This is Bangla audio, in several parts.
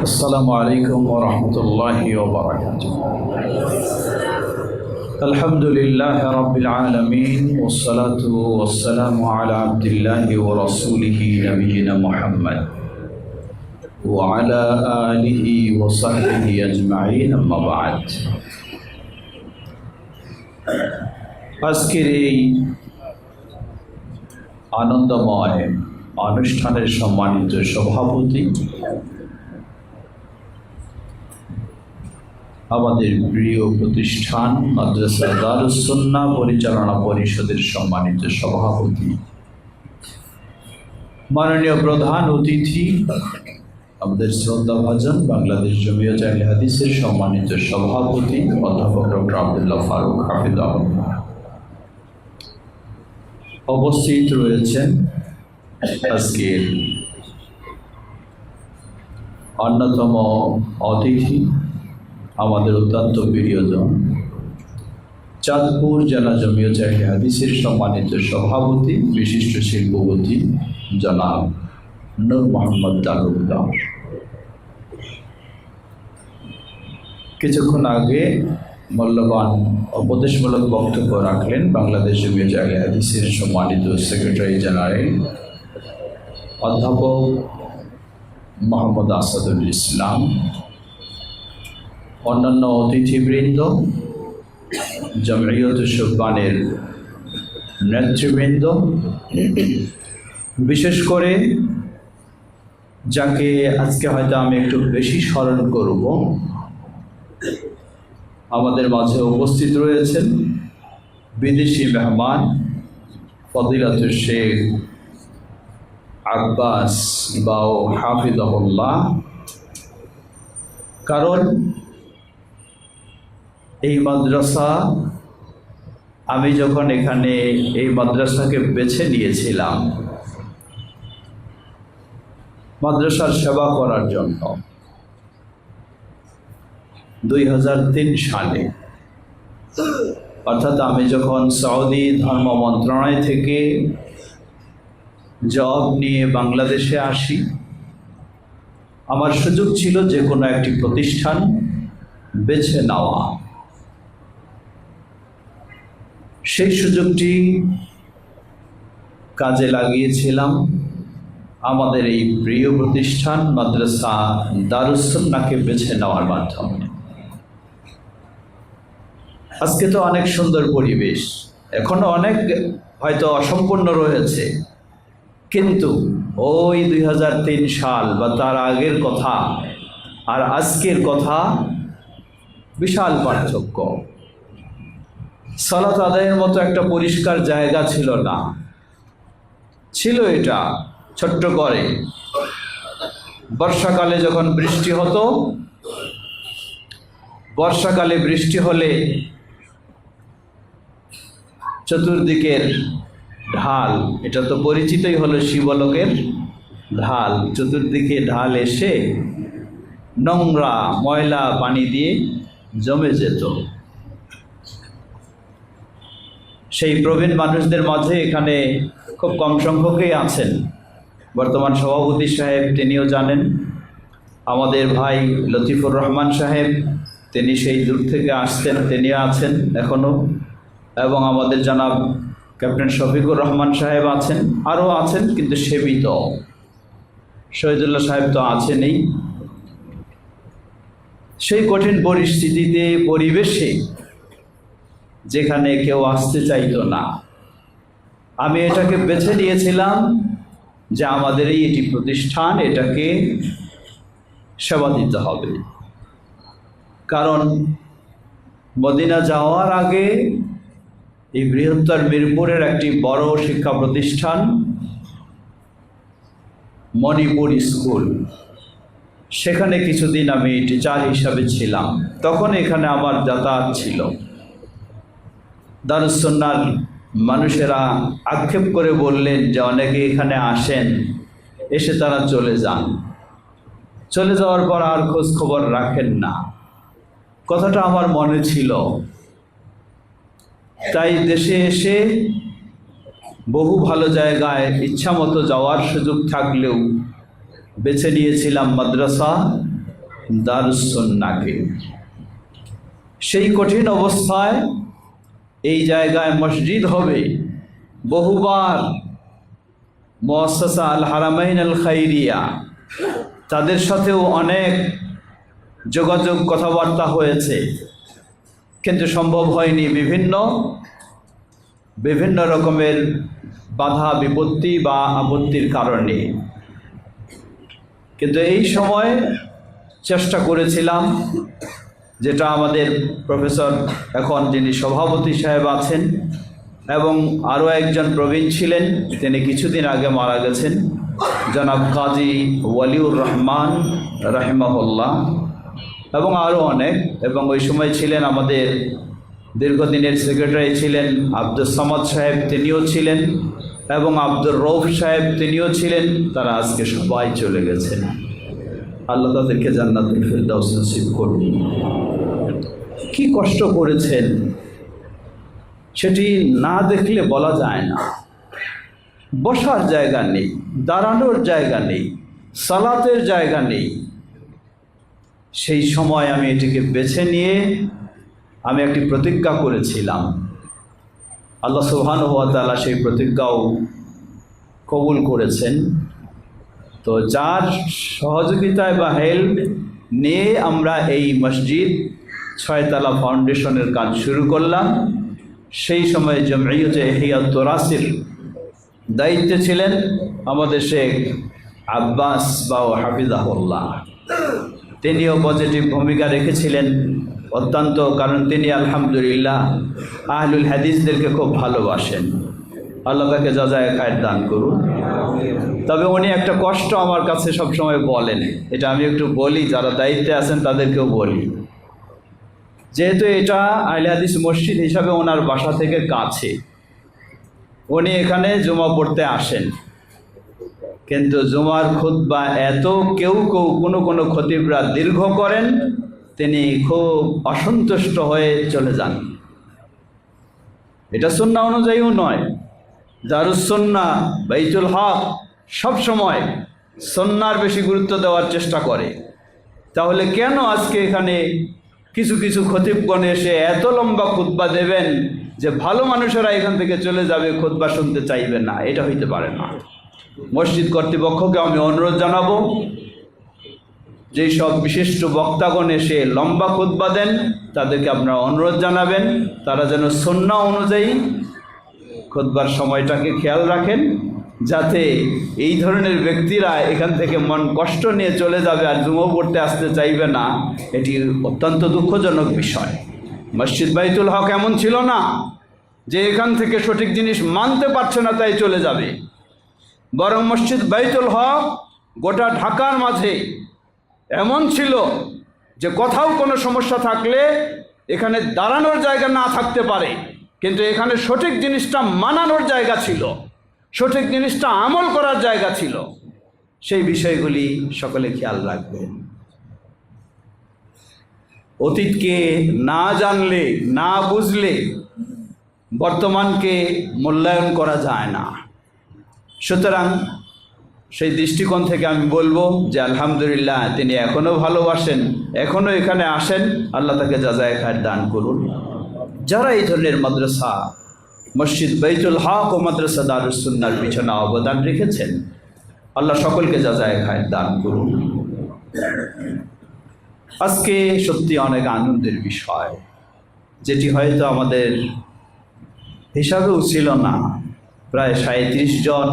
السلام عليكم ورحمة الله وبركاته. الحمد لله رب العالمين والصلاة والسلام على عبد الله ورسوله نبينا محمد وعلى آله وصحبه أجمعين أما بعد. আজকের এই আনন্দময় অনুষ্ঠানের সম্মানিত সভাপতি আমাদের প্রিয় প্রতিষ্ঠান মাদ্রাসা দারুস সুন্নাহ পরিচালনা পরিষদের সম্মানিত সভাপতি, মাননীয় প্রধান অতিথি আমাদের শ্রদ্ধাভাজন বাংলাদেশ জমিয়ত আহলে হাদিসের সম্মানিত সভাপতি অধ্যাপক ডক্টর আব্দুল্লাহ ফারুক হাফিজাহুল্লাহ, উপস্থিত রয়েছেন আজকের অন্যতম অতিথি আমাদের অত্যন্ত প্রিয়জন চাঁদপুর জেলা জমিয়ত আহলে হাদিসের সম্মানিত সভাপতি বিশিষ্ট শিল্পপতি জনাব নূর মোহাম্মদ তালুকদার। কিছুক্ষণ আগে মূল্যবান উপদেশমূলক বক্তব্য রাখলেন বাংলাদেশ জমিয়ত আহলে হাদিসের সম্মানিত সেক্রেটারি জেনারেল অধ্যাপক মোহাম্মদ আসাদুল ইসলাম, অন্যান্য অতিথিবৃন্দ, জমিয়ত শুববানের নেতৃবৃন্দ, বিশেষ করে যাকে আজকে হয়তো আমি একটু বেশি স্মরণ করব, আমাদের মাঝে উপস্থিত রয়েছেন বিদেশি মেহমান ফদিলাতুল শেখ আব্বাস বাউ হাফিজাহুল্লাহ। কারণ এই মাদ্রাসা আমি যখন এখানে এই মাদ্রাসাকে বেছে নিয়েছিলাম মাদ্রাসার সেবা করার জন্য 2003 সালে, অর্থাৎ আমি যখন সৌদি ধর্ম মন্ত্রণালয় থেকে জব নিয়ে বাংলাদেশে আসি, আমার সুযোগ ছিল যে কোনো একটি প্রতিষ্ঠান বেছে নেওয়া। সেই সুযোগটি কাজে লাগিয়েছিলাম আমাদের এই প্রিয় প্রতিষ্ঠান মাদ্রাসা দারুস সুন্নাহকে বেছে নেওয়ার মাধ্যমে। আজকে তো অনেক সুন্দর পরিবেশ, এখনো অনেক হয়তো অসম্পূর্ণ রয়েছে, কিন্তু ওই 2003 সাল বা তার আগের কথা আর আজকের কথা বিশাল পার্থক্য। সালাত আদায়ের মতো একটা পরিষ্কার জায়গা ছিল না, ছিল এটা ছোট্ট করে। বর্ষাকালে যখন বৃষ্টি হতো, বর্ষাকালে বৃষ্টি হলে চতুর্দিকের ঢাল, এটা তো পরিচিতই হলো শিবলোকের ঢাল, চতুর্দিকে ঢাল এসে নোংরা ময়লা পানি দিয়ে জমে যেত। সেই প্রবীণ মানুষদের মাঝে এখানে খুব কম সংখ্যকই আছেন। বর্তমান সভাপতি সাহেব তিনিও জানেন, আমাদের ভাই লতিফুর রহমান সাহেব তিনি সেই দূর থেকে আসতেন, তিনিও আছেন এখনও, এবং আমাদের জনাব ক্যাপ্টেন শফিকুর রহমান সাহেব আছেন, আরও আছেন কিন্তু সেবিত শহীদুল্লাহ সাহেব তো আছেনই। সেই কঠিন পরিস্থিতিতে পরিবেশে যেখানে কেউ আসতে চাইতো না, আমি এটাকে বেছে নিয়েছিলাম যে আমাদের এটি প্রতিষ্ঠান, এটাকে সেবা দিতে হবে। কারণ মদিনা যাওয়ার আগে এই বৃহত্তর মিরপুরের একটি বড় শিক্ষা প্রতিষ্ঠান মণিপুর স্কুল, সেখানে কিছুদিন আমি টিচার হিসাবে ছিলাম। তখন এখানে আমার যাতায়াত ছিল। দারুস সুন্নাহর মানুষেরা আক্ষেপ করে বললেন যে অনেকে এখানে আসেন, এসে তারা চলে যান, চলে যাওয়ার পর আর খোঁজ খবর রাখেন না। কথাটা আমার মনে ছিল, তাই দেশে এসে বহু ভালো জায়গায় ইচ্ছামতো যাওয়ার সুযোগ থাকলেও বেছে নিয়েছিলাম মাদ্রাসা দারুস সুন্নাহকে। সেই কঠিন অবস্থায় এই জায়গায় মসজিদ হবে, বহুবার মুআসসাসা আল হারামাইন আল খাইরিয়া তাদের সাথেও অনেক যোগাযোগ কথাবার্তা হয়েছে, কিন্তু সম্ভব হয়নি বিভিন্ন রকমের বাধা বিপত্তি বা আপত্তির কারণে। কিন্তু এই সময় চেষ্টা করেছিলাম, যেটা আমাদের প্রফেসর এখন যিনি সভাপতি সাহেব আছেন এবং আরও একজন প্রবীণ ছিলেন, তিনি কিছুদিন আগে মারা গেছেন, জনাব কাজী ওয়ালিউর রহমান রাহিমাহুল্লাহ, এবং আরও অনেক, এবং ওই সময় ছিলেন আমাদের দীর্ঘদিনের সেক্রেটারি ছিলেন আব্দুল সামাদ সাহেব, তিনিও ছিলেন, এবং আব্দুর রৌফ সাহেব তিনিও ছিলেন। তারা আজকে সবাই চলে গেছেন। আল্লাহ তাদেরকে জান্নাতুল ফিরদাউস নসিব করুন। কি কষ্ট করেছেন সেটি না দেখলে বলা যায় না। বসার জায়গা নেই, দাঁড়ানোর জায়গা নেই, সালাতের জায়গা নেই। সেই সময় আমি এটিকে বেছে নিয়ে আমি একটি প্রতিজ্ঞা করেছিলাম। আল্লাহ সুবহানাহু ওয়া তাআলা সেই প্রতিজ্ঞাও কবুল করেছেন। তো যার সহযোগিতায় বা হেল্প নিয়ে আমরা এই মসজিদ 6 তলা ফাউন্ডেশনের কাজ শুরু করলাম। সেই সময় জমঈয়তে ইহইয়াত তুরাসির দায়িত্বে ছিলেন আমাদের শেখ আব্বাস বাউ হাফিজাহুল্লাহ। তিনিও পজিটিভ ভূমিকা রেখেছিলেন অত্যন্ত, কারণ তিনি আলহামদুলিল্লাহ আহলুল হাদিসদেরকে খুব ভালোবাসেন। আল্লাহ তাকে জাযায়ে খায়র দান করুন। তবে উনি একটা কষ্ট আমার কাছে সবসময় বলেন, এটা আমি একটু বলি, যারা দায়িত্বে আছেন তাদেরকেও বলি। যেহেতু এটা আহলে হাদিস মসজিদ হিসাবে ওনার বাসা থেকে কাছে, উনি এখানে জুমা পড়তে আসেন, কিন্তু জুমার খুতবা এত কেউ কোনো খতিবরা দীর্ঘ করেন, তিনি খুব অসন্তুষ্ট হয়ে চলে যান। এটা সুন্নাহ অনুযায়ীও নয়। দারুস সুন্নাহ বাইতুল হক সব সময় সুন্নাহর বেশি গুরুত্ব দেওয়ার চেষ্টা করে। তাহলে কেন আজকে এখানে কিছু খতিবগণ এসে এত লম্বা খুতবা দেবেন যে ভালো মানুষেরা এখান থেকে চলে যাবে, খুতবা শুনতে চাইবে না? এটা হইতে পারে না। মসজিদ কর্তৃপক্ষকে আমি অনুরোধ জানাবো, যেই সব বিশিষ্ট বক্তাগণ এসে লম্বা খুতবা দেন তাদেরকে আপনারা অনুরোধ জানাবেন তারা যেন সুন্নাহ অনুযায়ী খুতবার সময়টাকে খেয়াল রাখেন, যাতে এই ধরনের ব্যক্তিরা এখান থেকে মন কষ্ট নিয়ে চলে যাবে আর জুমা পড়তে আসতে চাইবে না। এটি অত্যন্ত দুঃখজনক বিষয়। মসজিদ বাইতুল হক এমন ছিল না যে এখান থেকে সঠিক জিনিস মানতে পারছে না তাই চলে যাবে, বরং মসজিদ বাইতুল হক গোটা ঢাকার মাঝে এমন ছিল যে কোথাও কোনো সমস্যা থাকলে এখানে দাঁড়ানোর জায়গা না থাকতে পারে, কিন্তু এখানে সঠিক জিনিসটা মানানোর জায়গা ছিল, সঠিক জিনিসটা আমল করার জায়গা ছিল। সেই বিষয়গুলি সকলে খেয়াল রাখবেন। অতীতকে না জানলে, না বুঝলে বর্তমানকে মূল্যায়ন করা যায় না। সুতরাং সেই দৃষ্টিকোণ থেকে আমি বলবো যে আলহামদুলিল্লাহ তিনি এখনও ভালোবাসেন, এখনও এখানে আসেন। আল্লাহ তাকে জাযায়ে খায়র দান করুন। যারা এই ধরনের মাদ্রাসা মসজিদ বাইতুল হক ও মাদ্রাসা দারুস সুন্নাহর পিছনে অবদান রেখেছেন, আল্লাহ সকলকে জাযায়ে খায়র দান করুন। আজকে সত্যি অনেক আনন্দের বিষয়, যেটি হয়তো আমাদের হিসাবেও ছিল না। প্রায় 37 জন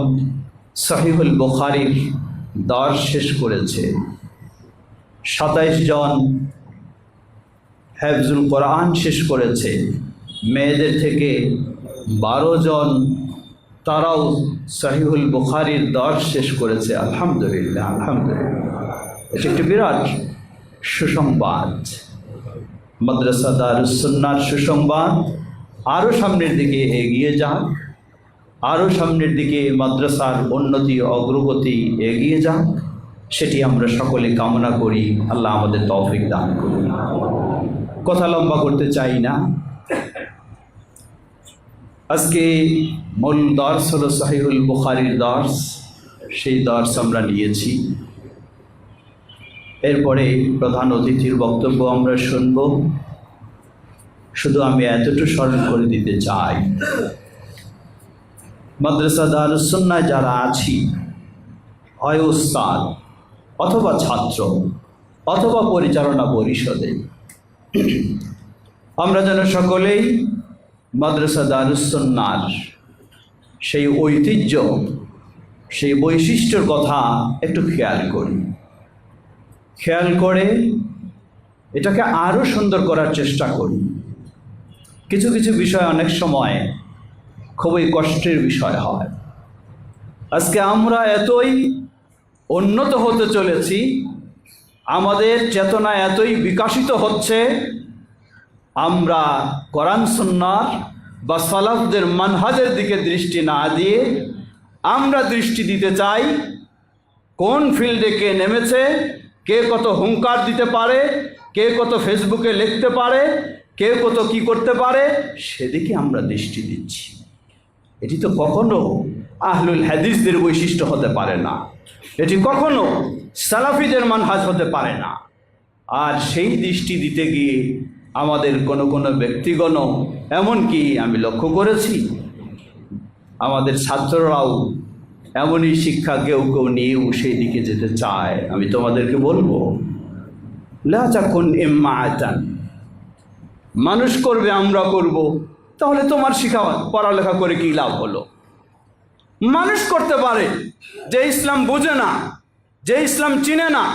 সহিহুল বুখারীর দর্স শেষ করেছে, 27 জন হেফজুল কোরআন শেষ করেছে, মেয়েদের থেকে 12 জন তারাও সহিহুল বুখারীর দর্স শেষ করেছে। আলহামদুলিল্লাহ, আলহামদুলিল্লাহ, এটি একটি বিরাট সুসংবাদ। মাদ্রাসা দারুস সুন্নাহর সুসংবাদ আরও সামনের দিকে এগিয়ে যাক, আরও সামনের দিকে মাদ্রাসার উন্নতি অগ্রগতি এগিয়ে যাক, সেটি আমরা সকলে কামনা করি। আল্লাহ আমাদের তৌফিক দান করুন। কথা লম্বা করতে চাই না। আজকে মূল দর্স হলো সহিহুল বুখারীর দর্স। সেই দর্স আমরা নিয়েছি। এরপরে প্রধান অতিথির বক্তব্য আমরা শুনব। শুধু আমি এতটুকু স্মরণ করে দিতে চাই, মাদ্রাসা দারুস সুন্নাহ যারা আছি, হয় উস্তাদ অথবা ছাত্র অথবা পরিচালনা পরিষদে, আমরা যেন সকলেই মাদ্রাসা দারুস সুন্নাহর সেই ঐতিহ্য, সেই বৈশিষ্ট্যের কথা একটু খেয়াল করি। খেয়াল করে এটাকে আরও সুন্দর করার চেষ্টা করি। কিছু কিছু বিষয় অনেক সময় খুবই কষ্টের বিষয় হয়। আজকে আমরা এতই উন্নত হতে চলেছি, আমাদের চেতনা এতই বিকশিত হচ্ছে, আমরা কোরআন সুন্নাহর বা সালাফদের মানহাজের দিকে দৃষ্টি না দিয়ে আমরা দৃষ্টি দিতে চাই কোন ফিল্ডে কে নেমেছে, কে কত হুঙ্কার দিতে পারে, কে কত ফেসবুকে লিখতে পারে, কে কত কি করতে পারে, সেদিকে আমরা দৃষ্টি দিচ্ছি। এটি তো কখনো আহলুল হাদিসদের বৈশিষ্ট্য হতে পারে না, এটি কখনো সালাফিদের মানহাজ হতে পারে না। আর সেই দৃষ্টি দিতে গিয়ে আমাদের কোনো কোনো ব্যক্তিগণ, এমনকি আমি লক্ষ্য করেছি আমাদের ছাত্ররাও এমনই শিক্ষা কেউ কেউ নিয়েও সেই দিকে যেতে চায়। আমি তোমাদেরকে বলবো, লা তাকুন ইম্মাআতান, মানুষ করবে আমরা করব, তাহলে তোমার পড়ালেখা করে কি লাভ হলো? মানুষ করতে পারে, যে ইসলাম বুঝে না, যে ইসলাম চিনে না,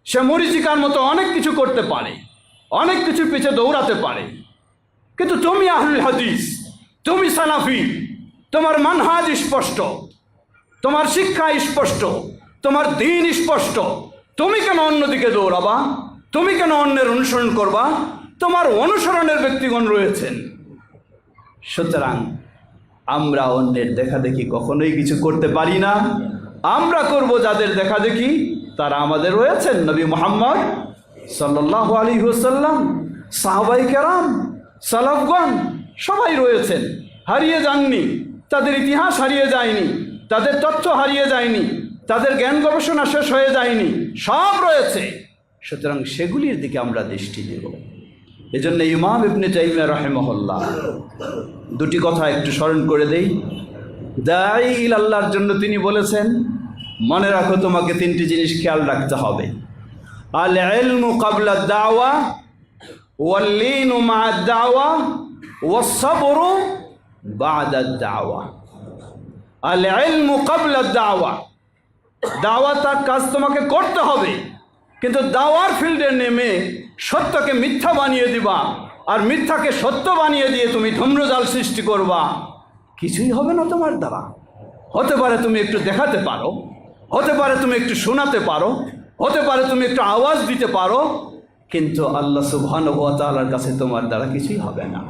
সে মরিচিকার মতো অনেক কিছু করতে পারে, অনেক কিছুর পিছে দৌড়াতে পারে। কিন্তু তুমি আহলুল হাদিস, তুমি সালাফি, তোমার মানহাজ স্পষ্ট, তোমার শিক্ষা স্পষ্ট, তোমার দ্বীন স্পষ্ট, তুমি কেন অন্যদিকে দৌড়াবা? তুমি কেন অন্যের অনুসরণ করবা? তোমার অনুসরণের ব্যক্তিগণ রয়েছেন। সুতরাং আমরা অন্যের দেখাদেখি কখনোই কিছু করতে পারি না। আমরা করব যাদের দেখাদেখি, তারা আমাদের রয়েছেন নবী মুহাম্মদ সাল্লাল্লাহু আলাইহি ওয়াসাল্লাম, সাহাবায়ে কেরাম, সালাফগণ সবাই রয়েছেন, হারিয়ে যাননি, তাদের ইতিহাস হারিয়ে যায়নি, তাদের তথ্য হারিয়ে যায়নি, তাদের জ্ঞান গবেষণা শেষ হয়ে যায়নি, সব রয়েছে। সুতরাং সেগুলির দিকে আমরা দৃষ্টি দেব। এজন্য ইমাম ইবনে তাইমিয়া রাহিমাহুল্লাহ দুটি কথা একটু স্মরণ করে দেই। দাঈ ইলাল্লাহর জন্য তিনি বলেছেন, মনে রাখো তোমাকে তিনটি জিনিস খেয়াল রাখতে হবে। আল ইলমু ক্বাবলা দাওয়া, ওয়াল লিনু মা'আদ দাওয়া, ওয়াস সাবরু বা'দা দাওয়া। আল ইলমু ক্বাবলা দাওয়া, দাওয়াতার কাজ তোমাকে করতে হবে, কিন্তু দাওয়ার ফিল্ডে নেমে সত্যকে মিথ্যা বানিয়ে দিবা আর মিথ্যাকে সত্য বানিয়ে দিয়ে তুমি ধূম্রজাল সৃষ্টি করবা, কিছুই হবে না তোমার দ্বারা। হতে পারে তুমি একটু দেখাতে পারো, হতে পারে তুমি একটু শোনাতে পারো, হতে পারে তুমি একটু আওয়াজ দিতে পারো, কিন্তু আল্লাহ সুবহানাহু ওয়া তাআলার কাছে তোমার দ্বারা কিছুই হবে না।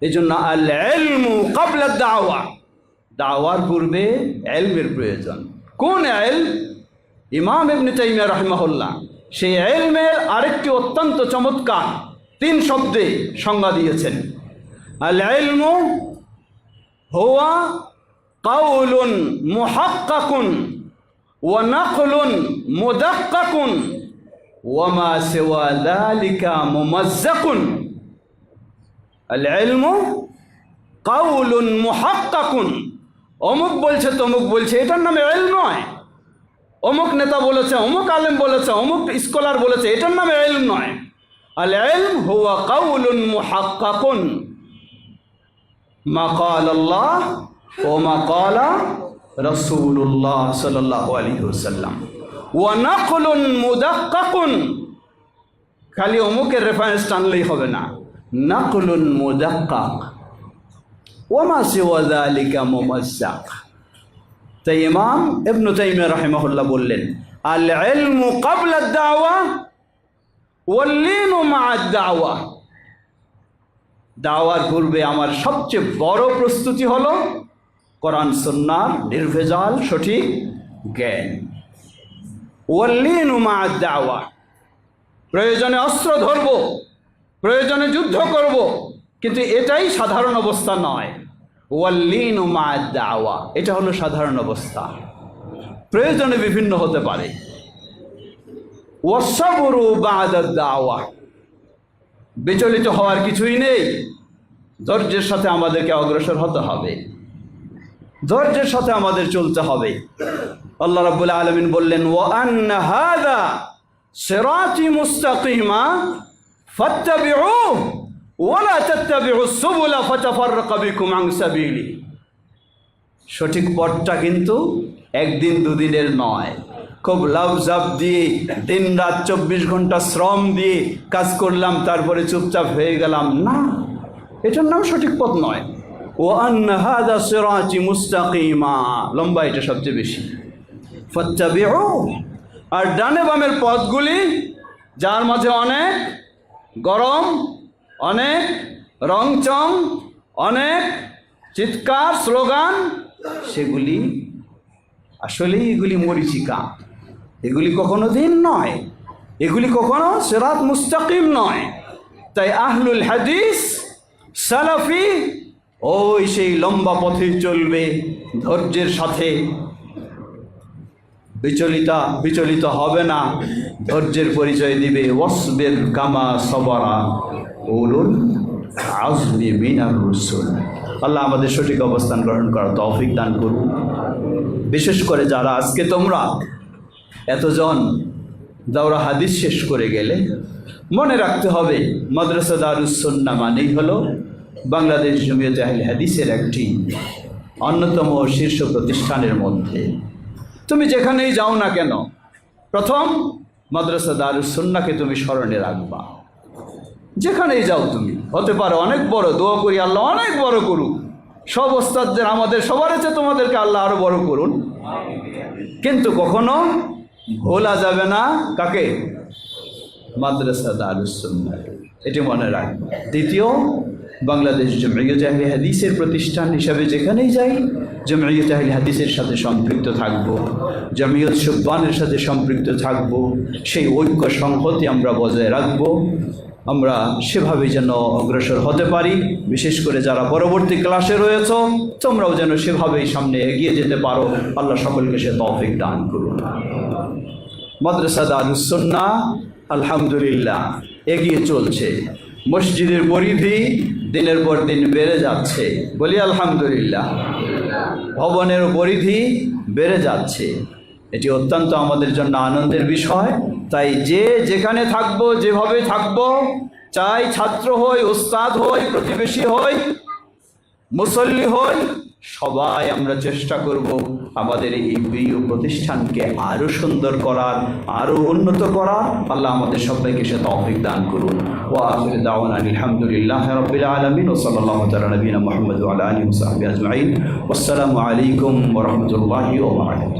এই জন্য আল ইলমু ক্বাবলা দাওয়া, দাওয়ার পূর্বে ইলমের প্রয়োজন। কোন ইলম? ইমাম ইবনে তাইমিয়া রাহিমাহুল্লাহ সেই ইলমের আরেকটি অত্যন্ত চমৎকার 3 শব্দে সংজ্ঞা দিয়েছেন। আল ইলমু হুয়া কাউলুন মুহাক্কাকুন ওয়া নাকলুন মুদাক্কাকুন ওয়া মা সিওয়া যালিকা মুমাজ্জাকুন। আল ইলমু কাউলুন মুহাক্কাকুন, অমুক বলছে তমুক বলছে, এটার নামে ইলম নয়। অমুক নেতা বলেছে, অমুক আলেম বলেছে, অমুক স্কলার বলেছে, এটার নামে ইলম নয়। আল ইলম হুয়া কাউলুন মুহাক্কাকুন, মা ক্বালা আল্লাহ ওয়া মা ক্বালা রাসূলুল্লাহ সাল্লাল্লাহু আলাইহি ওয়াসাল্লাম, ওয়া নাকলুন মুদাক্কাকুন। খালি অমুকের রেফারেন্স টানলেই হবে না, নাকলুন মুদাক্কাক, ওয়া মা সিওয়া যালিকা মুমাজ্জাক। তাই ইমাম ইবনে তাইমিয়া রাহিমাহুল্লাহ বললেন, আল ইলমু ক্বাবলা দাওয়া ওয়াল লিনু মা'আদ দাওয়া। দাওয়ার পূর্বে আমার সবচেয়ে বড় প্রস্তুতি হলো কোরআন সুন্নাহর নির্ভেজাল সঠিক জ্ঞান। ওয়াল লিনু মা'আদ দাওয়া, প্রয়োজনে অস্ত্র ধরব, প্রয়োজনে যুদ্ধ করব, কিন্তু এটাই সাধারণ অবস্থা নয়। ওয়াল লিনু মা'আদ দাওয়া, এটা হলো সাধারণ অবস্থা। প্রয়োজনে বিভিন্ন হতে পারে, ওয়াসসাবরু বা'দা দাওয়া, বিচলিত হওয়ার কিছুই নেই। ধৈর্যের সাথে আমাদেরকে অগ্রসর হতে হবে, ধৈর্যের সাথে আমাদের চলতে হবে। আল্লাহ রাব্বুল আলামিন বললেন, ওয়া আন্না হাযা সিরাতি মুস্তাকিমা ফাত্তাবিউহু ওয়া লা তাত্তাবিউস সুবুলা ফাতাফাররাকা বিকুম আন সাবিলি। সঠিক পথটা কিন্তু একদিন দুদিনের নয়। খুব লাফঝাপ দিয়ে দিন রাত 24 ঘন্টা শ্রম দিয়ে কাজ করলাম, তারপরে চুপচাপ হয়ে গেলাম, না, এটার নাম সঠিক পথ নয়। ওয়া আন্না হাযা সিরাতি মুস্তাকিমা, লম্বা এটা সবচেয়ে বেশি। ফাত্তাবিউহু, আর ডানে বামের পথগুলি, যার মাঝে অনেক গরম, অনেক রংচং, অনেক চিৎকার স্লোগান, সেগুলি আসলেই এগুলি মরীচিকা, এগুলি কখনো দিন নয়, এগুলি কখনো সিরাত মুস্তাকিম নয়। তাই আহলুল হাদিস সালাফি ওই সেই লম্বা পথে চলবে, ধৈর্যের সাথে, বিচলিত হবে না, ধৈর্যের পরিচয় দিবে। ওয়াসবির কামা সাবারা উলুল আযমি মিনার রুসুল। আল্লাহ আমাদের সঠিক অবস্থান গ্রহণ করার তৌফিক দান করুন। বিশেষ করে যারা আজকে তোমরা এতজন দাওরা হাদিস শেষ করে গেলে, মনে রাখতে হবে মাদ্রাসা দারুস সুন্নাহ মানেই হলো বাংলাদেশ জমিয়তে আহলে হাদিসের একটি অন্যতম শীর্ষ প্রতিষ্ঠানের মধ্যে। তুমি যেখানেই যাও না কেন, প্রথম মাদ্রাসা দারুস সুন্নাহকে তুমি স্মরণে রাখবা। যেখানেই যাও তুমি, হতে পারে অনেক বড়, দোয়া করি আল্লাহ অনেক বড় করুক, সব ওস্তাদদের আমাদের সবার আছে, তোমাদেরকে আল্লাহ আরো বড় করুন, কিন্তু কখনো ভোলা যাবে না কাকে? মাদ্রাসা দারুস সুন্নাহ, এটি মনে রাখবে। দ্বিতীয়, বাংলাদেশ জমিয়তে আহলে হাদিসের প্রতিষ্ঠান হিসাবে যেখানেই যাই, জমিয়তে আহলে হাদিসের সাথে সম্পৃক্ত থাকব, জমিয়ত সুবহানের সাথে সম্পৃক্ত থাকব, সেই ঐক্য সংহতি আমরা বজায় রাখব। আমরা সেভাবে যেন অগ্রসর হতে পারি। বিশেষ করে যারা পরবর্তী ক্লাসে রয়েছ, তোমরাও যেন সেভাবেই সামনে এগিয়ে যেতে পারো। আল্লাহ সকলকে সে তৌফিক দান করুন। মাদ্রাসা দারুস সুন্নাহ আলহামদুলিল্লাহ এগিয়ে চলছে, মসজিদের পরিধি দিনের পর দিন বেড়ে যাচ্ছে, বলি আলহামদুলিল্লাহ। ভবনের পরিধি বেড়ে যাচ্ছে, এটি অত্যন্ত আমাদের জন্য আনন্দের বিষয়। তাই যে যেখানে থাকবো, যেভাবে থাকবো, চাই ছাত্র হই, উস্তাদ হই, প্রতিবেশী হই, মুসল্লি হই, সবাই আমরা চেষ্টা করব আমাদের এই প্রিয় প্রতিষ্ঠানকে আরো সুন্দর করার, আরো উন্নত করার। আল্লাহ আমাদের সবাইকে সে তৌফিক দান করুন। ওয়া আখিরু দাওয়ানা আলহামদুলিল্লাহি রাব্বিল আলামিন ওয়া সাল্লাল্লাহু তাআলা নবিনা মুহাম্মদ ওয়া আলা আলিহি ওয়া সাহবিহি আজমাইন। ওয়াসসালামু আলাইকুম ওয়া রাহমাতুল্লাহি ওয়া বারাকাতুহু।